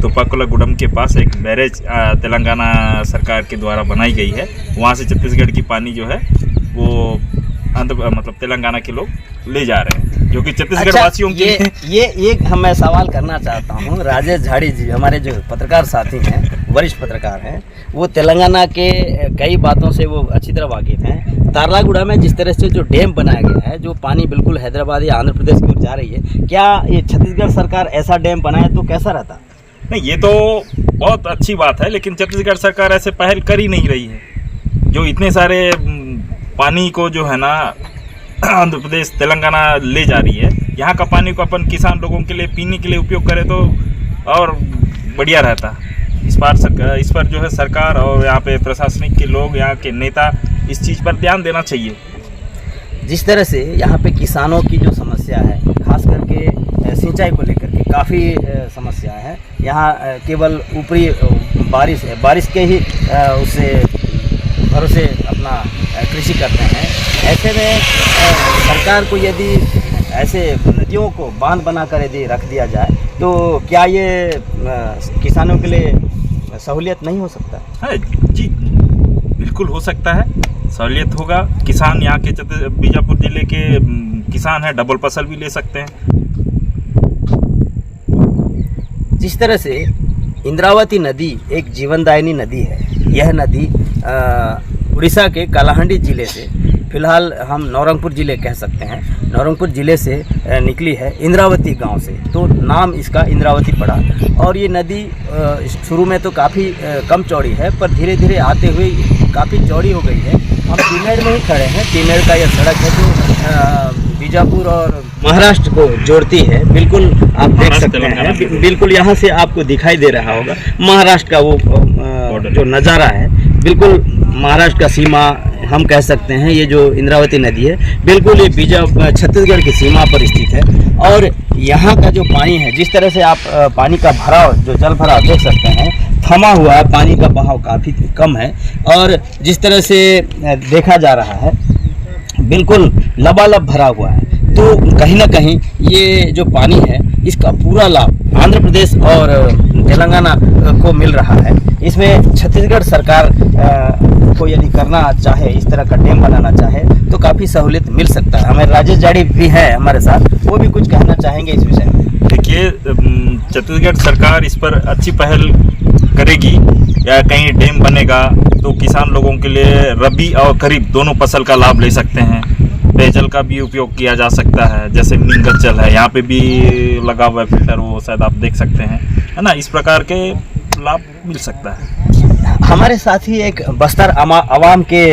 तुपाकुलगुडम के पास एक बैरेज तेलंगाना सरकार के द्वारा बनाई गई है। वहाँ से छत्तीसगढ़ की पानी जो है वो मतलब तेलंगाना के लोग ले जा रहे हैं, जो कि छत्तीसगढ़ वासियों के ये एक मैं सवाल करना चाहता हूँ। राजेश झाड़ी जी हमारे जो पत्रकार साथी हैं, वरिष्ठ पत्रकार हैं, वो तेलंगाना के कई बातों से वो अच्छी तरह वाकिफ हैं। तारलागुड़ा में जिस तरह से जो डैम बनाया गया है, जो पानी बिल्कुल हैदराबाद या आंध्र प्रदेश की ओर जा रही है, क्या ये छत्तीसगढ़ सरकार ऐसा डैम बनाए तो कैसा रहता? नहीं, ये तो बहुत अच्छी बात है, लेकिन छत्तीसगढ़ सरकार ऐसे पहल कर ही नहीं रही है। जो इतने सारे पानी को जो है ना आंध्र प्रदेश तेलंगाना ले जा रही है, यहाँ का पानी को अपन किसान लोगों के लिए पीने के लिए उपयोग करें तो और बढ़िया रहता। इस पर जो है सरकार और यहाँ पे प्रशासनिक के लोग, यहाँ के नेता इस चीज़ पर ध्यान देना चाहिए। जिस तरह से यहाँ पे किसानों की जो समस्या है, खास करके सिंचाई को लेकर के काफ़ी समस्या है। यहाँ केवल ऊपरी बारिश के ही उससे भरोसे अपना कृषि करते हैं। ऐसे में सरकार को यदि ऐसे नदियों को बांध बनाकर यदि रख दिया जाए तो क्या ये किसानों के लिए सहूलियत नहीं हो सकता है? जी बिल्कुल हो सकता है, सहूलियत होगा। किसान यहाँ के बीजापुर जिले के किसान हैं, डबल फसल भी ले सकते हैं। जिस तरह से इंद्रावती नदी एक जीवनदायिनी नदी है, यह नदी उड़ीसा के कालाहांडी जिले से, फिलहाल हम नवरंगपुर जिले कह सकते हैं, नवरंगपुर जिले से निकली है, इंद्रावती गांव से, तो नाम इसका इंद्रावती पड़ा। और ये नदी शुरू में तो काफ़ी कम चौड़ी है, पर धीरे धीरे आते हुए काफ़ी चौड़ी हो गई है। हम तीमेड़ में ही खड़े हैं। तीमेड़ का यह सड़क है जो बीजापुर और महाराष्ट्र को जोड़ती है। बिल्कुल आप देख सकते हैं, बिल्कुल यहाँ से आपको दिखाई दे रहा होगा महाराष्ट्र का वो जो नज़ारा है, बिल्कुल महाराष्ट्र का सीमा हम कह सकते हैं। ये जो इंद्रावती नदी है बिल्कुल ये छत्तीसगढ़ की सीमा पर स्थित है। और यहाँ का जो पानी है, जिस तरह से आप पानी का भराव, जो जल भराव देख सकते हैं, थमा हुआ है, पानी का बहाव काफ़ी कम है। और जिस तरह से देखा जा रहा है बिल्कुल लबालब भरा हुआ है। तो कहीं ना कहीं ये जो पानी है इसका पूरा लाभ आंध्र प्रदेश और तेलंगाना को मिल रहा है। इसमें छत्तीसगढ़ सरकार को यदि करना चाहे, इस तरह का डैम बनाना चाहे तो काफ़ी सहूलियत मिल सकता है। हमें राजेश जाड़ी भी हैं हमारे साथ, वो भी कुछ कहना चाहेंगे इस विषय में। देखिए, छत्तीसगढ़ सरकार इस पर अच्छी पहल करेगी या कहीं डैम बनेगा तो किसान लोगों के लिए रबी और खरीफ दोनों फसल का लाभ ले सकते हैं। पेयजल का भी उपयोग किया जा सकता है, जैसे नीमगढ़ जल है, यहाँ पे भी लगा हुआ है फिल्टर, वो शायद आप देख सकते हैं, है ना। इस प्रकार के लाभ मिल सकता है। हमारे साथ ही एक बस्तर आवाम के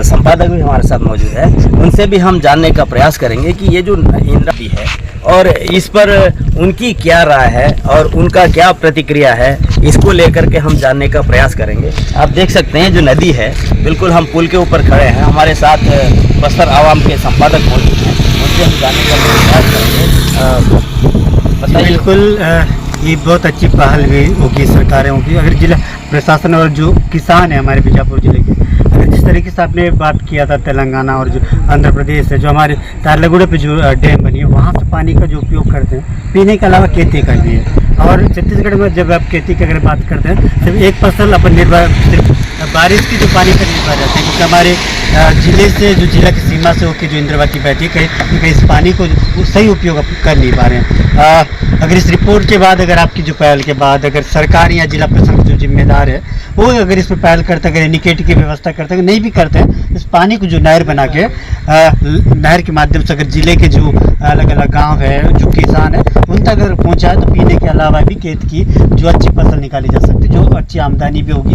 संपादक भी हमारे साथ मौजूद है। उनसे भी हम जानने का प्रयास करेंगे कि ये जो इंद्रावती है और इस पर उनकी क्या राय है और उनका क्या प्रतिक्रिया है, इसको लेकर के हम जानने का प्रयास करेंगे। आप देख सकते हैं जो नदी है, बिल्कुल हम पुल के ऊपर खड़े हैं। हमारे साथ बस्तर आवाम के संपादक मौजूद हैं, उनसे हम जानने का प्रयास करेंगे। बताइए। बिल्कुल ये बहुत अच्छी पहल भी होगी, सरकारें होगी। अगर जिला प्रशासन और जो किसान है हमारे बीजापुर जिले के, अगर जिस तरीके से आपने बात किया था तेलंगाना और जो आंध्र प्रदेश है, जो हमारे तारलागुड़ा पे जो डैम बनी है, वहाँ से पानी का जो उपयोग करते हैं पीने के अलावा खेती का भी है। और छत्तीसगढ़ में जब आप खेती की अगर बात करते हैं, सिर्फ एक फसल अपन निर्भर सिर्फ बारिश की जो पानी पर निर्भर रहते हैं, क्योंकि हमारे जिले से जो जिला की सीमा से होकर जो इंद्रावती बहती है, कहीं इस पानी को सही उपयोग कर नहीं पा रहे हैं। अगर इस रिपोर्ट के बाद, अगर आपकी जो पहल के बाद अगर सरकार या जिला प्रशासन जो जिम्मेदार है वो अगर इस पर पहल करते, अगर इंडिकेटर की व्यवस्था करते, अगर नहीं भी करते हैं, इस पानी को जो नहर बना के नहर के माध्यम से अगर जिले के जो अलग अलग गांव है, जो किसान है, उन तक अगर पहुंचाए तो पीने के अलावा भी खेत की जो अच्छी फसल निकाली जा सकती है, जो अच्छी आमदनी भी होगी।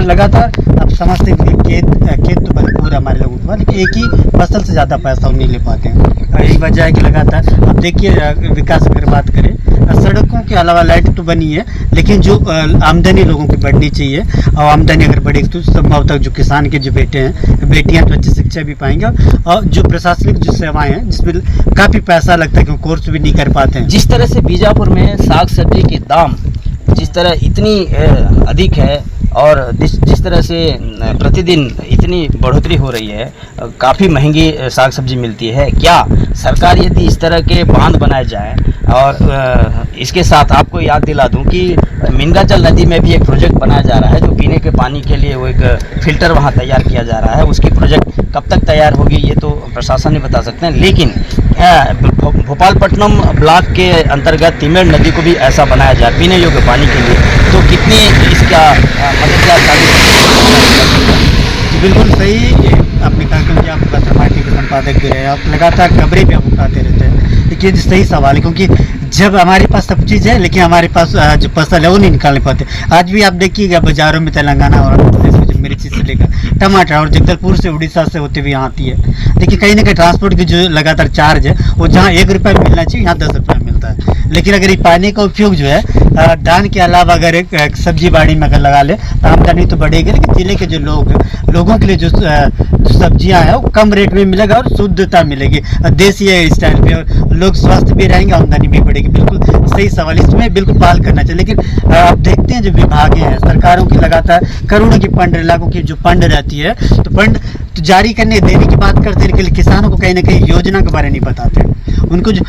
लगातार आप समझते हैं कि खेत तो भरपूर है हमारे लोगों के पास, लेकिन एक ही फसल से ज़्यादा पैसा हम नहीं ले पाते हैं। यही वजह है कि लगातार अब देखिए, विकास अगर बात करें, सड़कों के अलावा लाइट तो बनी है, लेकिन जो आमदनी लोगों की बढ़नी चाहिए, और आमदनी अगर बढ़ेगी तो संभवतः जो किसान के जो बेटे हैं, बेटियां तो अच्छी शिक्षा भी पाएंगे। और जो प्रशासनिक जो सेवाएं हैं जिसमें काफ़ी पैसा लगता है, क्योंकि कोर्स भी नहीं कर पाते हैं। जिस तरह से बीजापुर में साग सब्जी के दाम जिस तरह इतनी अधिक है और जिस तरह से प्रतिदिन इतने इतनी बढ़ोतरी हो रही है, काफ़ी महंगी साग सब्जी मिलती है, क्या सरकार यदि इस तरह के बांध बनाए जाए और इसके साथ आपको याद दिला दूं कि मिनगाचल नदी में भी एक प्रोजेक्ट बनाया जा रहा है, जो पीने के पानी के लिए वो एक फिल्टर वहाँ तैयार किया जा रहा है। उसकी प्रोजेक्ट कब तक तैयार होगी ये तो प्रशासन नहीं बता सकते हैं, लेकिन भोपालपट्टनम ब्लॉक के अंतर्गत तिमेड़ नदी को भी ऐसा बनाया जाए पीने योग्य पानी के लिए, तो कितनी इसका मददगार साबित। बिल्कुल सही आपने कहा, क्योंकि आप बस्तर पार्टी के संपादक भी रहे, आप लगातार खबरें भी आप उठाते रहते हैं, लेकिन सही सवाल है, क्योंकि जब हमारे पास सब चीज़ है लेकिन हमारे पास जो फसल है वो नहीं निकाल पाते। आज भी आप देखिएगा बाजारों में तेलंगाना और आंध्र प्रदेश में जो मिर्ची से लेकर टमाटर और जगदलपुर से उड़ीसा से होते हुए यहाँ आती है, देखिए कहीं ना कहीं ट्रांसपोर्ट की जो लगातार चार्ज है वो जहाँ 1 रुपया मिलना चाहिए यहाँ 10 रुपया मिलता है। लेकिन अगर ये पानी का उपयोग जो है धान के अलावा अगर एक सब्जी बाड़ी में अगर लगा ले तो आमदनी तो बढ़ेगी, लेकिन जिले के जो लोगों के लिए जो सब्जियां हैं वो कम रेट में मिलेगा और शुद्धता मिलेगी, देसी स्टाइल पे, और लोग स्वस्थ भी रहेंगे, आमदनी भी बढ़ेगी। बिल्कुल सही सवाल, इसमें बिल्कुल पहल करना चाहिए। लेकिन आप देखते हैं जो विभागें हैं सरकारों की लगातार करोड़ों की फंड, लाखों की जो फंड रहती है, तो फंड तो जारी करने देने की बात करते हैं, लेकिन किसानों को कहीं ना कहीं योजना के बारे नहीं बताते। उनको जो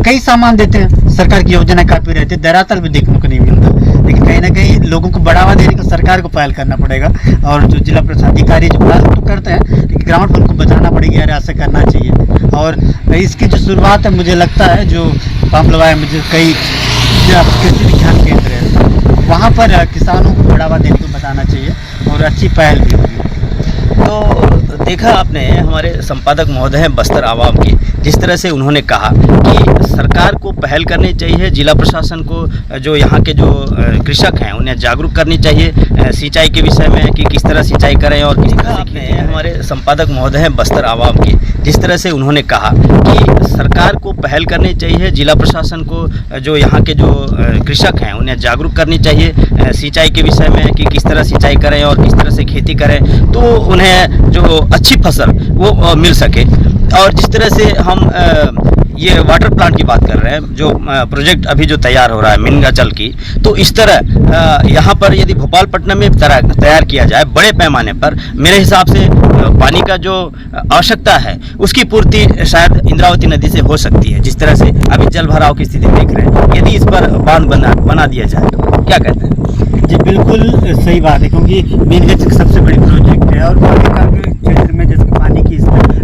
कई सामान देते हैं, सरकार की योजना काफ़ी रहती है, दरातल भी देखने को नहीं मिलता। लेकिन कहीं ना कहीं लोगों को बढ़ावा देने को सरकार को पहल करना पड़ेगा, और जो जिला प्रशासनिक जो पहल तो करते हैं, लेकिन ग्राउंड पर उनको बताना पड़ेगा यार ऐसा करना चाहिए। और इसकी जो शुरुआत है मुझे लगता है जो पामलवा है, मुझे कई कृषि विज्ञान केंद्र है वहाँ पर किसानों को बढ़ावा देने को बताना चाहिए और अच्छी पहल भी होगी। तो देखा आपने हमारे संपादक महोदय हैं बस्तर आवाम की, जिस तरह से उन्होंने कहा कि सरकार को पहल करनी चाहिए, जिला प्रशासन को जो यहाँ के जो कृषक हैं उन्हें जागरूक करनी चाहिए सिंचाई के विषय में कि किस तरह सिंचाई करें। और किस तरह आपने हमारे संपादक महोदय हैं बस्तर आवाम की, जिस तरह से उन्होंने कहा कि सरकार को पहल करनी चाहिए, जिला प्रशासन को जो यहाँ के जो कृषक हैं उन्हें जागरूक करनी चाहिए सिंचाई के विषय में कि किस तरह सिंचाई करें और किस तरह से खेती करें तो उन्हें जो अच्छी फसल वो मिल सके। और जिस तरह से हम ये वाटर प्लांट की बात कर रहे हैं, जो प्रोजेक्ट अभी जो तैयार हो रहा है मिनगाचल की, तो इस तरह यहाँ पर यदि भोपालपट्टनम में तैयार किया जाए बड़े पैमाने पर, मेरे हिसाब से पानी का जो आवश्यकता है उसकी पूर्ति शायद इंद्रावती नदी से हो सकती है। जिस तरह से अभी जल भराव की स्थिति देख रहे हैं, यदि इस पर बांध बना दिया जाए तो क्या कहते हैं? जी बिल्कुल सही बात है, क्योंकि मिनगाचल सबसे बड़ी प्रोजेक्ट है और क्षेत्र में जैसे पानी की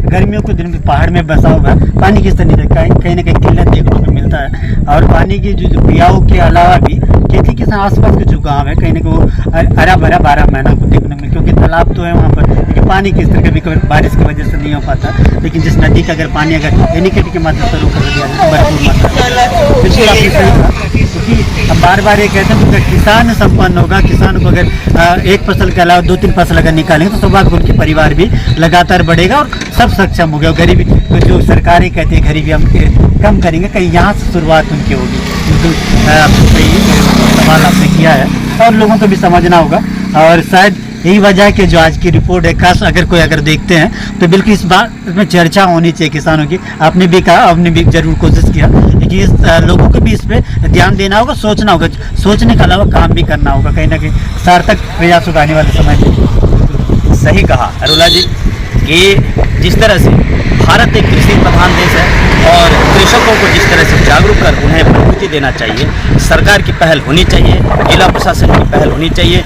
गर्मियों के दिन में पहाड़ में बसा हुआ है, पानी की स्तर नहीं कहीं ना कहीं किल्लत देखने को मिलता है। और पानी की जो पियाओं के अलावा भी खेती के आसपास के जो गाँव है कहीं ना कहीं वो हरा भरा 12 महीना को देखने में, क्योंकि तालाब तो है वहाँ पर, लेकिन पानी की स्तर कभी कभी बारिश की वजह से नहीं हो पाता। लेकिन जिस नदी का अगर पानी अगर एनिकेट के माध्यम से रोक कर दिया जाए तो भरपूर मात्रा, बिल्कुल आपने सही कहा, क्योंकि हम बार बार ये कहते हैं कि किसान संपन्न होगा, किसानों को अगर एक फसल के अलावा 2-3 फसल अगर निकालेंगे तो सौभाग्य उनके परिवार भी लगातार बढ़ेगा और सब सक्षम हो गया। गरीबी तो जो सरकारें कहती है गरीबी हम कम करेंगे, कहीं यहाँ से शुरुआत उनकी होगी। बिल्कुल सही सवाल आपने किया है और लोगों को भी समझना होगा, और शायद यही वजह है कि जो आज की रिपोर्ट है, खास अगर कोई अगर देखते हैं तो बिल्कुल इस बात में चर्चा होनी चाहिए किसानों की। आपने भी कहा, आपने भी जरूर कोशिश किया, लेकिन इस लोगों को भी इस पर ध्यान देना होगा, सोचना होगा, सोचने के अलावा काम भी करना होगा, कहीं ना कहीं सार्थक प्रयास होगा आने वाले समय में। सही कहा अरुला जी कि जिस तरह से भारत एक कृषि प्रधान देश है और कृषकों को जिस तरह से जागरूक कर उन्हें प्रवृत्ति देना चाहिए, सरकार की पहल होनी चाहिए, जिला प्रशासन की पहल होनी चाहिए,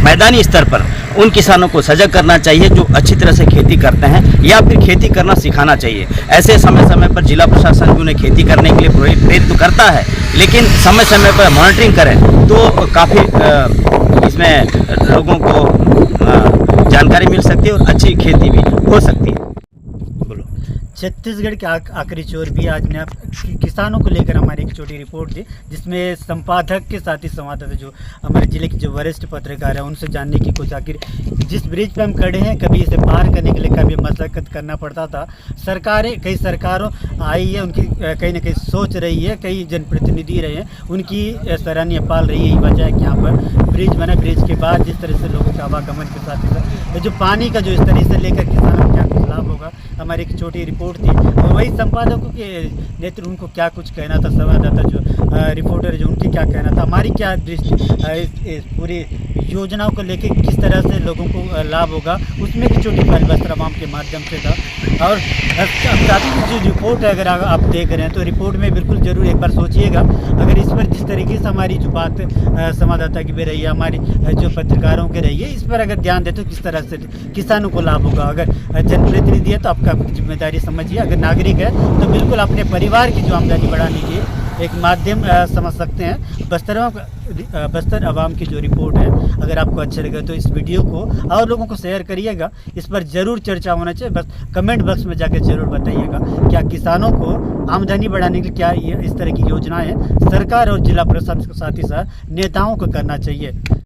मैदानी स्तर पर उन किसानों को सजग करना चाहिए जो अच्छी तरह से खेती करते हैं, या फिर खेती करना सिखाना चाहिए। ऐसे समय समय पर जिला प्रशासन भी उन्हें खेती करने के लिए प्रेरित तो करता है, लेकिन समय समय पर मॉनिटरिंग करें तो काफ़ी इसमें लोगों को जानकारी मिल सकती है और अच्छी खेती भी हो सकती है। बोलो। छत्तीसगढ़ के आखिरी चोर भी आज ने किसानों को लेकर हमारी एक छोटी रिपोर्ट दी, जिसमें संपादक के साथ ही संवाददाता जो हमारे जिले के जो वरिष्ठ पत्रकार हैं उनसे जानने की कोशिश, आखिर जिस ब्रिज पे हम खड़े हैं कभी इसे पार करने के लिए कभी मशक्कत करना पड़ता था। सरकारें कई सरकारों आई है, उनकी कहीं ना कहीं सोच रही है, कई जनप्रतिनिधि रहे हैं, उनकी सराहनीय पाल रही है। यही वजह है कि यहाँ पर ब्रिज बना, ब्रिज के बाद जिस तरह से लोगों का आवागमन के साथ ही जो पानी का जो इस तरह से लेकर किसानों को क्या कुछ लाभ होगा, हमारी एक छोटी रिपोर्ट थी और वही संपादकों के नेतृत्व उनको क्या कुछ कहना था, संवाददाता जो रिपोर्टर जो उनकी क्या कहना था, हमारी क्या दृष्टि इस पूरी योजनाओं को लेकर किस तरह से लोगों को लाभ होगा, उसमें की छोटी पहल बस्तराम के माध्यम से था। और साथ ही जो रिपोर्ट है अगर आप देख रहे हैं तो रिपोर्ट में बिल्कुल ज़रूर एक बार सोचिएगा, अगर इस पर जिस तरीके से हमारी जो बात संवाददाता की भी रही है, हमारी जो पत्रकारों की रही है, इस पर अगर ध्यान दें तो किस तरह से किसानों को लाभ होगा। अगर जनप्रतिनिधि है तो आपका जिम्मेदारी समझिए, अगर नागरिक है तो बिल्कुल अपने परिवार की जो आमदनी बढ़ाने की एक माध्यम समझ सकते हैं। बस्तर अवाम की जो रिपोर्ट है, अगर आपको अच्छा लगे तो इस वीडियो को और लोगों को शेयर करिएगा, इस पर ज़रूर चर्चा होना चाहिए। बस कमेंट बॉक्स में जाकर ज़रूर बताइएगा क्या किसानों को आमदनी बढ़ाने के लिए क्या ये इस तरह की योजनाएं सरकार और जिला प्रशासन के साथ ही साथ नेताओं को करना चाहिए।